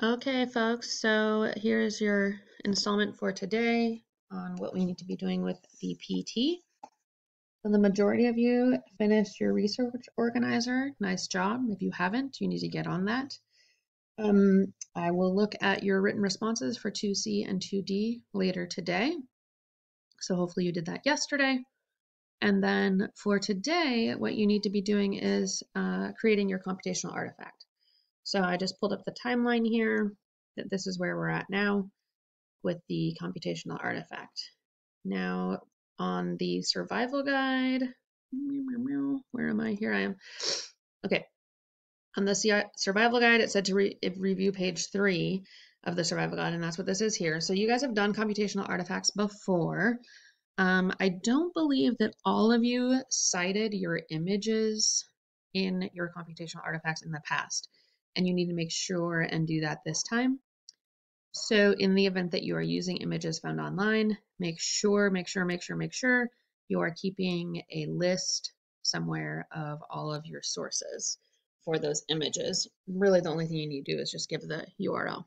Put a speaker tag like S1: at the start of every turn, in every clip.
S1: Okay, folks, so here's your installment for today on what we need to be doing with the PT. So the majority of you finished your research organizer. Nice job. If you haven't, you need to get on that. I will look at your written responses for 2C and 2D later today. So hopefully you did that yesterday. And then for today, what you need to be doing is creating your computational artifact. So I just pulled up the timeline here, that this is where we're at now with the computational artifact. Now on the survival guide, where am I? Here I am. Okay, on the survival guide, it said to review page 3 of the survival guide, and that's what this is here. So you guys have done computational artifacts before. I don't believe that all of you cited your images in your computational artifacts in the past, and you need to make sure and do that this time. So in the event that you are using images found online, make sure you are keeping a list somewhere of all of your sources for those images. Really, the only thing you need to do is just give the URL.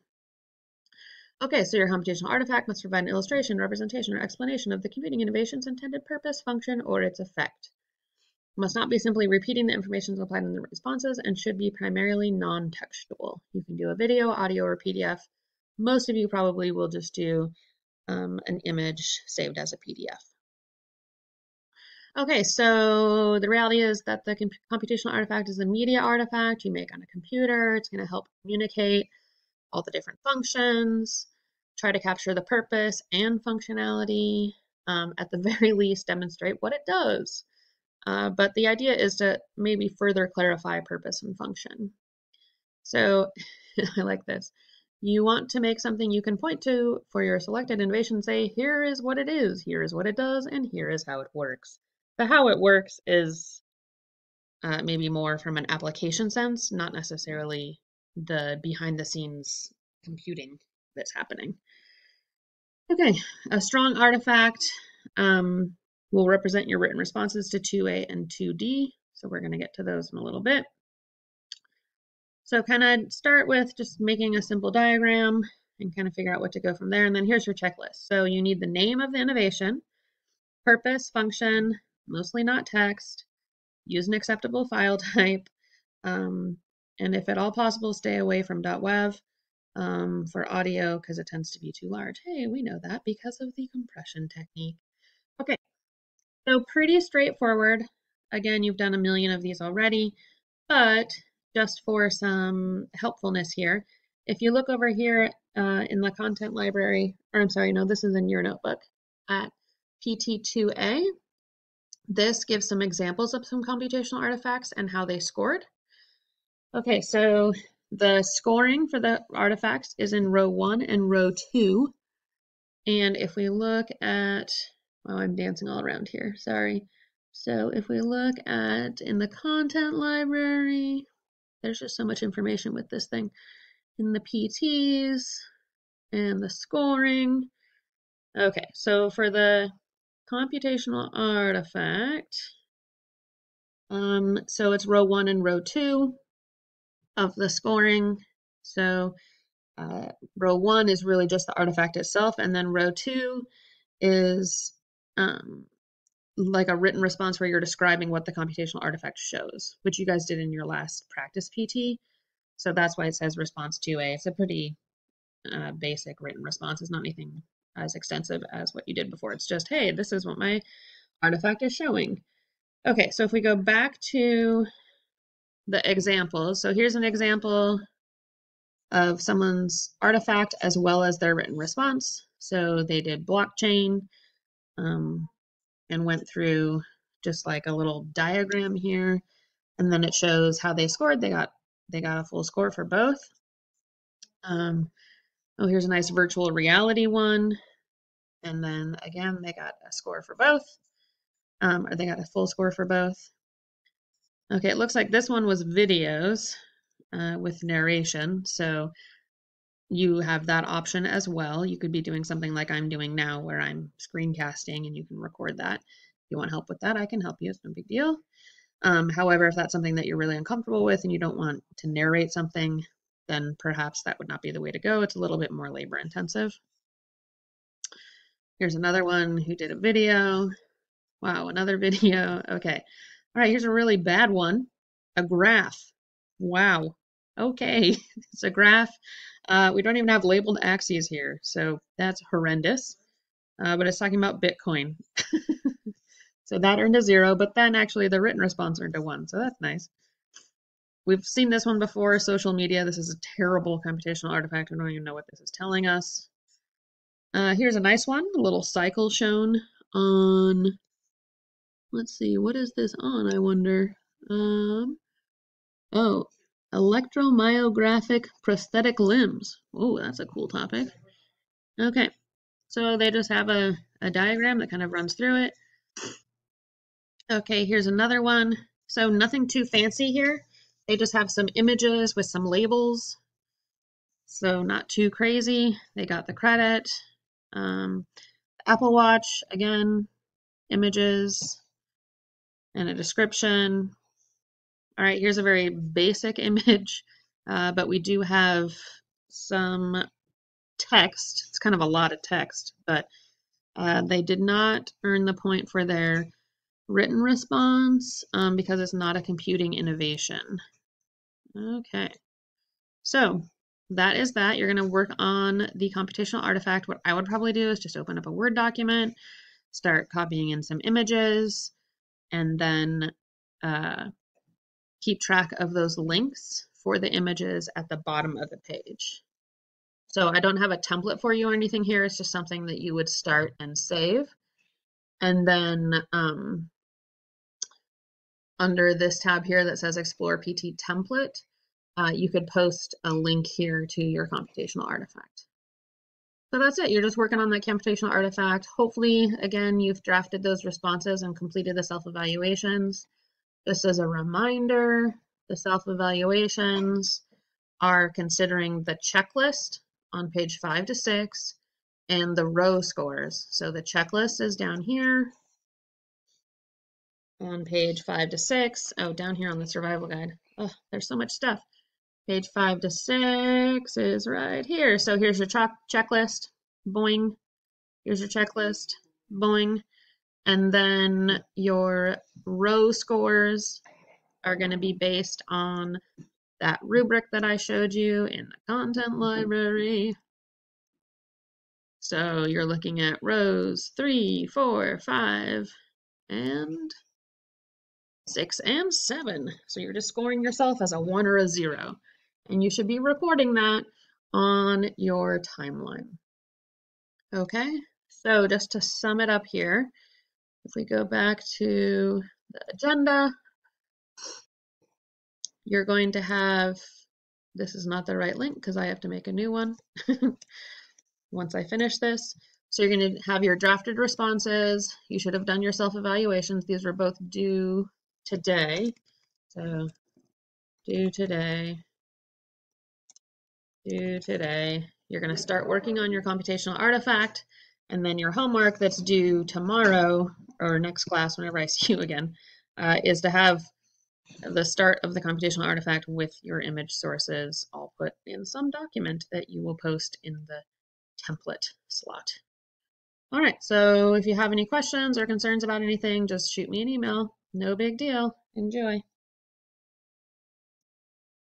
S1: Okay, so your computational artifact must provide an illustration, representation, or explanation of the computing innovation's intended purpose, function, or its effect. It must not be simply repeating the information applied in the responses and should be primarily non-textual. You can do a video, audio, or PDF. Most of you probably will just do an image saved as a PDF. Okay, so the reality is that the computational artifact is a media artifact you make on a computer. It's going to help communicate all the different functions, try to capture the purpose and functionality, at the very least demonstrate what it does. But the idea is to maybe further clarify purpose and function. So I like this. You want to make something you can point to for your selected innovation, say, here is what it is, here is what it does, and here is how it works. The how it works is maybe more from an application sense, not necessarily the behind the scenes computing that's happening. Okay, a strong artifact will represent your written responses to 2A and 2D. So we're going to get to those in a little bit. So kind of start with just making a simple diagram and kind of figure out what to go from there. And then here's your checklist. So you need the name of the innovation, purpose, function, mostly not text, use an acceptable file type, and if at all possible, stay away from .wav for audio because it tends to be too large. Hey, we know that because of the compression technique. Okay, so pretty straightforward. Again, you've done a million of these already, but just for some helpfulness here, if you look over here in the content library, or I'm sorry, no, this is in your notebook at PT2A, this gives some examples of some computational artifacts and how they scored. Okay, so the scoring for the artifacts is in row 1 and row 2. And if we look at, oh, I'm dancing all around here, sorry. So if we look at in the content library, there's just so much information with this thing. In the PTs and the scoring. Okay, so for the computational artifact, so it's row 1 and row 2 of the scoring. So row 1 is really just the artifact itself, and then row 2 is like a written response where you're describing what the computational artifact shows, which you guys did in your last practice PT. So that's why it says response 2A. It's a pretty basic written response. It's not anything as extensive as what you did before. It's just, hey, this is what my artifact is showing. Okay, so if we go back to the examples, so here's an example of someone's artifact as well as their written response. So they did blockchain and went through just like a little diagram here, and then it shows how they scored. They got a full score for both. Oh, here's a nice virtual reality one. And then again, they got a score for both, or they got a full score for both. Okay, it looks like this one was videos with narration. So you have that option as well. You could be doing something like I'm doing now where I'm screencasting and you can record that. If you want help with that, I can help you. It's no big deal. However, if that's something that you're really uncomfortable with and you don't want to narrate something, then perhaps that would not be the way to go. It's a little bit more labor intensive. Here's another one who did a video. Wow, another video. Okay. All right, here's a really bad one. A graph. Wow. Okay, it's a graph. We don't even have labeled axes here, so that's horrendous. But it's talking about Bitcoin. So that earned a 0, but then actually the written response earned a 1, so that's nice. We've seen this one before, social media. This is a terrible computational artifact. I don't even know what this is telling us. Here's a nice one, a little cycle shown on, let's see, what is this on, I wonder? Oh, electromyographic prosthetic limbs. Oh, that's a cool topic. Okay, so they just have a diagram that kind of runs through it. Okay, here's another one. So nothing too fancy here. They just have some images with some labels. So not too crazy. They got the credit. Apple Watch, again, images and a description. All right, here's a very basic image, but we do have some text. It's kind of a lot of text, but they did not earn the point for their written response because it's not a computing innovation. Okay, so that is that. You're going to work on the computational artifact. What I would probably do is just open up a Word document, start copying in some images, and then keep track of those links for the images at the bottom of the page. So I don't have a template for you or anything here. It's just something that you would start and save. And then under this tab here that says Explore PT Template, you could post a link here to your computational artifact. So that's it. You're just working on that computational artifact. Hopefully, again, you've drafted those responses and completed the self-evaluations. Just as a reminder, the self-evaluations are considering the checklist on page 5 to 6 and the row scores. So the checklist is down here on page 5 to 6. Oh, down here on the survival guide. Oh, there's so much stuff. Page 5 to 6 is right here. So here's your checklist. Boing. Here's your checklist. Boing. And then your row scores are going to be based on that rubric that I showed you in the content library. So you're looking at rows 3, 4, 5, and 6 and 7. So you're just scoring yourself as a 1 or a 0. And you should be reporting that on your timeline. Okay, so just to sum it up here, if we go back to the agenda, you're going to have, this is not the right link because I have to make a new one once I finish this. So you're going to have your drafted responses. You should have done your self-evaluations. These were both due today. So due today, due today. You're going to start working on your computational artifact, and then your homework that's due tomorrow or next class, whenever I see you again, is to have the start of the computational artifact with your image sources all put in some document that you will post in the template slot. All right, so if you have any questions or concerns about anything, just shoot me an email. No big deal. Enjoy.